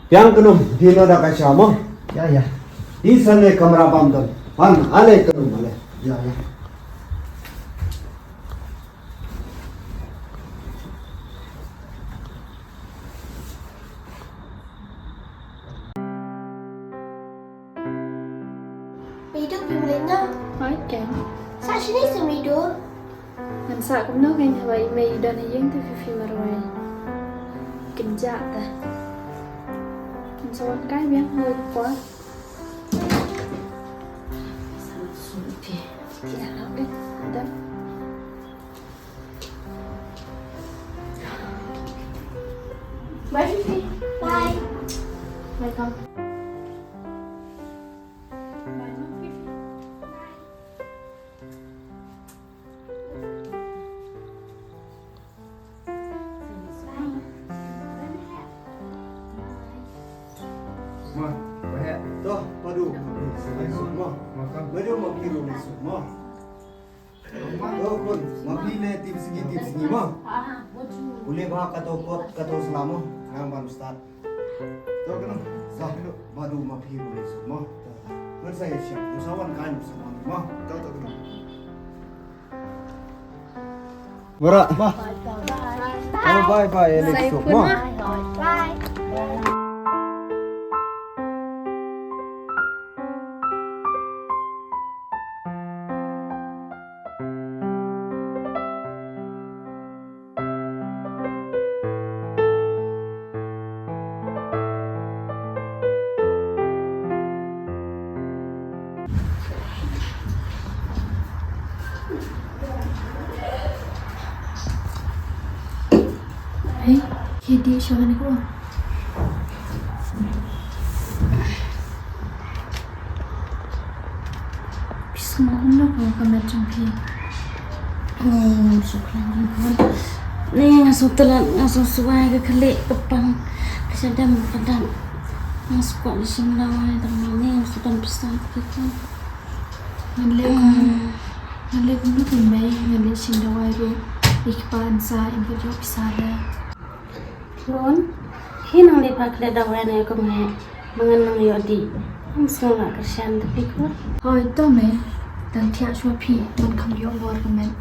Yang kenum dino da kasyamo. Ya. Di sana kamera bamdan. Ale kenum ale. Ya. Video Pimlena. Hỏi kèm Sao sini sumido? Mình sợ cũng nói ngay vậy mày đơn này dân từ phim mà rồi kinh dạ ta mình sao ăn cái bé hơi quá Tidak tahu deh. đó Bye Fifi. Bye. mày không Ma, baik. Toh, padu. Semua. Makan. Baru mau kira ni semua. Oh, pun. Mau pilih tip segi mah. Boleh bah kata kot kata selama yang baru start. Toh kan? Sah dulu baru mau kira ni semua. Bersaya siap. Usahawan kan semua. Mah, tahu kan? Berat, mah. Oh, bye. Say Elok pun semua. mah. Bye. Hey, kia dia siapa ni kau? Bisa makan kau kamera jumpi. Syukran Tuhan. Ni ngasuh telan, ngasuh suai ke kelik kepang. Kesadam kadang ngasuh kuat di sini lawai teman ni ngasuh dan pesan kita. Ngân lê cũng nước mình mấy ngân lê trình đầu ai rồi ikpan sa in video pisada. Lon, hinang lipat le dawan ay kami mengenang yodi. Ang semua kesian tapi kau. Hỏi to mẹ đang theo chua phi mình không yêu vợ của mình.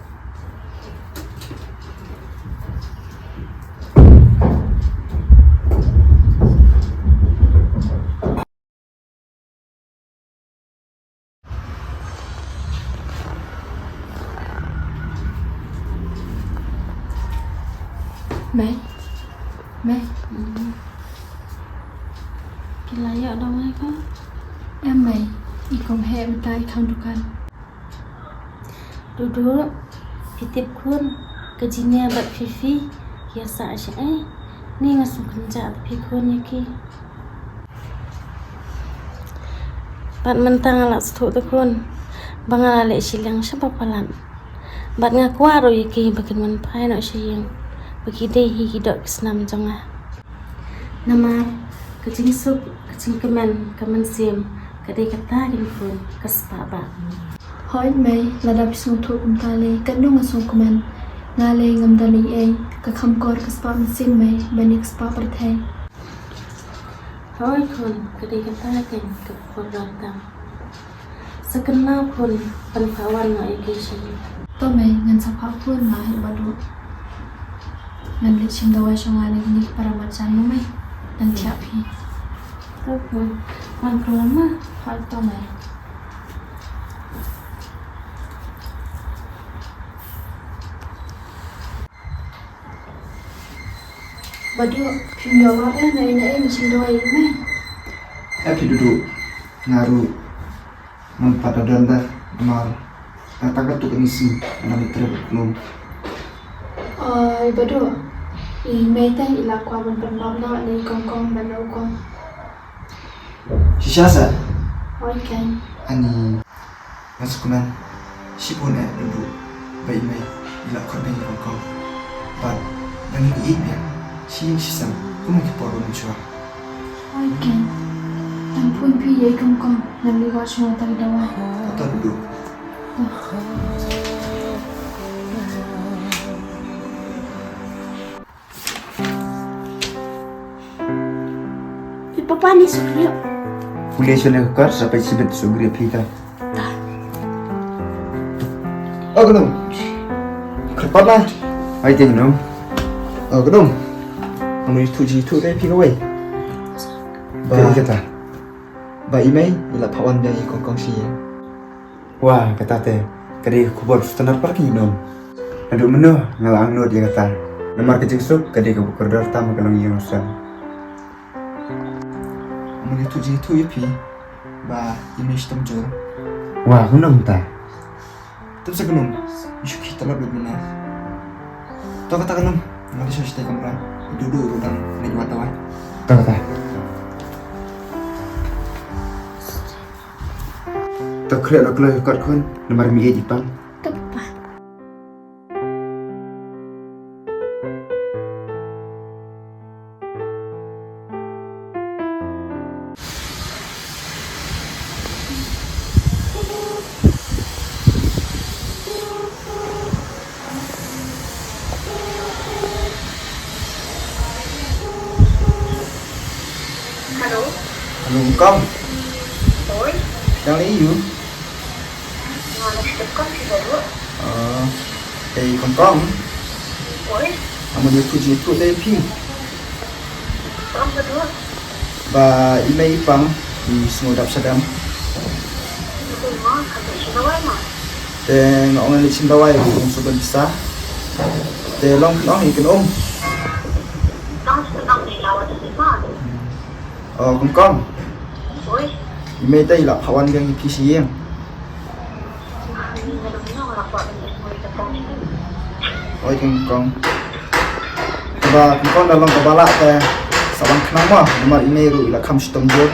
Mẹ Kila ya dong ay kau. em mày đi cùng hệ bên tay không được ăn. Duduk titip kun kejinya bat Fifi biasa aja ni ngasuh kerja tapi kun yaki bat mentang alat setuk tu kun bangal alek silang siapa palan bat ngaku aro yaki bagian menpai nak siang bagi deh hidok kesenam jengah nama kecing sup kecing kemen sim kedai kata gini kun kesepaba. Hỏi mày là đập xuống thuộc cùng ta lê cất nung ở xuống của mình nga lê ngầm đàn ý ấy cả khăm cột cái spot mình xin mày bên cái spot bật thay. Hỏi kun kedai kata kan ke program sekenal kun penpawan nak ikut To mày ngân sắp học khuôn mà hiệu bà đủ ngân lê chim đầu ai cho nga lê gini para macam mày đang chạp hi. tu kun man keluar mah hỏi to mày. Badu phim nhỏ quá này chim đầu ai mày. Aki duduk ngaruh manfaat danda mal kata tu kan isi dalam terus belum Betul. Email teh ila kwa man pernah ni kong dan kong. Sisa Okay. ani masuk kuman sipun dulu baik mai ila korban kong but bagi ini ya sisa kumuk poru muncul Okay. Tampun pi ye kong nan li wa semua tak dawa. atau dulu Papa ni sukriyo. boleh sudah kekar sampai sibet sugri pita oh kenum kerpat lah ayo tengok oh kenum kamu itu deh pika way ba kata ba email ila pawan dari kong si wah kata teh kadi kubur standar parking nom aduh menu ngalang nur dia kata nomor kecil sup kadi ke bukur tamu kalau yang usah itu ya pi ba email sistem jor wah kenum ta terus kenum isu kita lah benar tahu kata kenum nggak bisa stay kamera duduk udang nih buat tahu tahu kata tak kira nak keluar kat kon nomor mi Jepang Tepat. Halo. halo kong Oi. yang lain you Mana dekat sih baru? kong Oi. kamu itu dari pi Kamu berdua. ba email pang di semua dap sedam Itu mah kagak siapa mah. dan orang yang cinta wai yang sudah bisa dan long ikan Nang sedang dilawat di mana? kong Oi. email tadi lah kawan yang PC yang Ini benar-benar orang buat ini semua di depan sini. oi kong coba kong dalam kepala teh saban kenapa nomor email ru ila kam sistem jor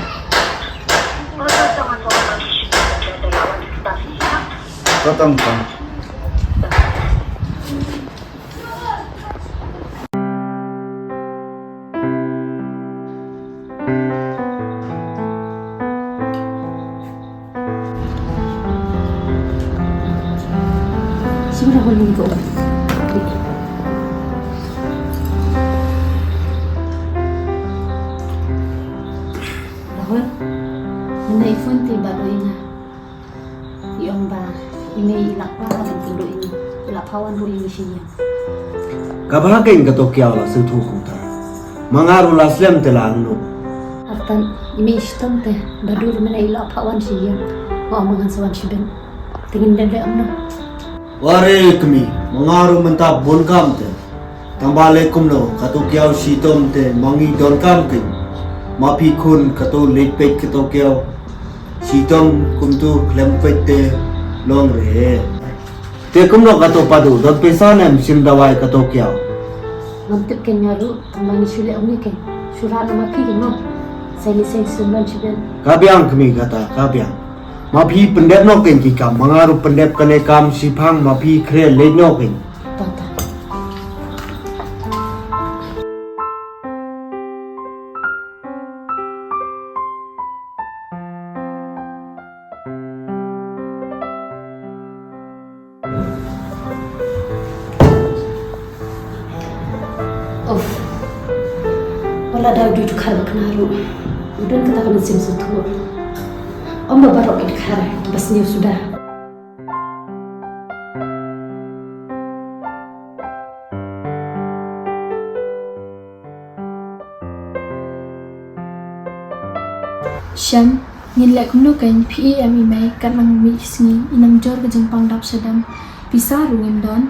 Mereka jangan soal lagi ada lawan di stasiun. kotong kong Siguro ako linggo. Dahol, nanda iPhone ti bago ina. Iyong ba, ime ilak pa ka tulo ini. Ilak pawan ho ini siya. Kabahagin ka to kiaw la sa tukuta. Mangaru la slam telang no. Artan, ime istom te, badur mana ilak pawan siya. O mga sawan siya. Tingin dada ano. Ware kami, mangaru mentap bon kam te. Tambale kumno, kato kiaw sitom te, mangi don kam kin. Mapi kun kato lepet kato kiaw. Sitom kumtu klempet te long re. Te kumno kato padu, don pesanem simdawai kato kiaw. Mantip ken nyaru, tambani sule omni ken. Surah nama pi no. Saya sumban siya. Kabiang kami kata, kabiang. Mapi pendep no ken kikam, mangaru pendep kane kam sipang mapi kre le no ken. Tata. Oh, wala daw duduk harap kenaru. Udah kita kena sim sutur. Om babarok idkar, bas niyo sudah. Syam, nilai kumno kan PEM email kan ang misngi inang jor ke jengpang dap sedam bisa rungin don.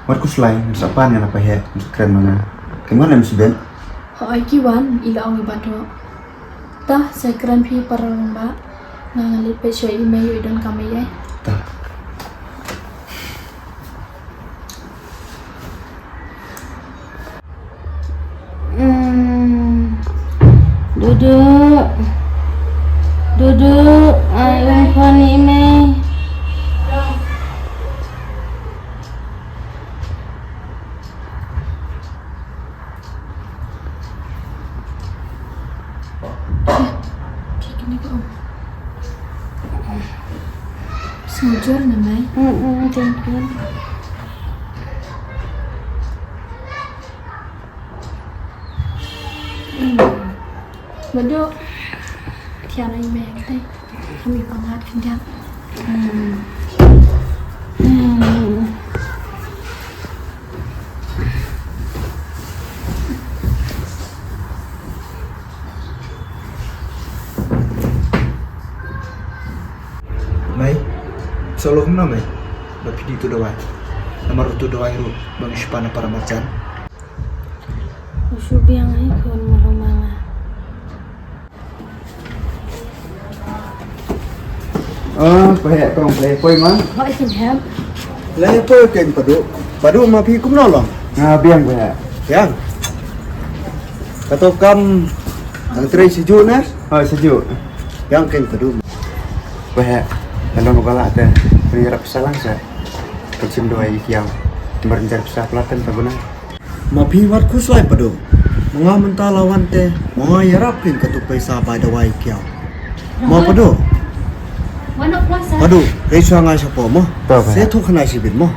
Warku selain siapa yang apa ya keren mana kemana mesti ben Hoai kiwan ila ang ibato. Tah saya keren pi paralomba nangalit pe syai email don kami ya. tak Sujur namanya. Jangan. Bado tiada email deh. Kami pangat kenjang. Mai, solo kemana mai? Bapi di tu doai. Nomor tu doai ru bang Shpana para macan. Usu biang ai kon malumala. Pahek kong play poi man. Gọi xin help. Lai poi ken padu ma pi kum nolong. Biang pahek. Biang. Kato kam ang tray sejuk na? Sejuk. Yang ken padu. Pahek. Kalau mau galak teh, beri rap salang sa. Kecim doa ikiau. Merencana besar pelatan paguna. Ma pi wat kuslai padu. Mga menta lawan teh, mga yarapin katu pesa pada wa ikiau. Ma padu. Mana puasa? Padu, resu angai siapa mo? Saya tu kena sibin mo.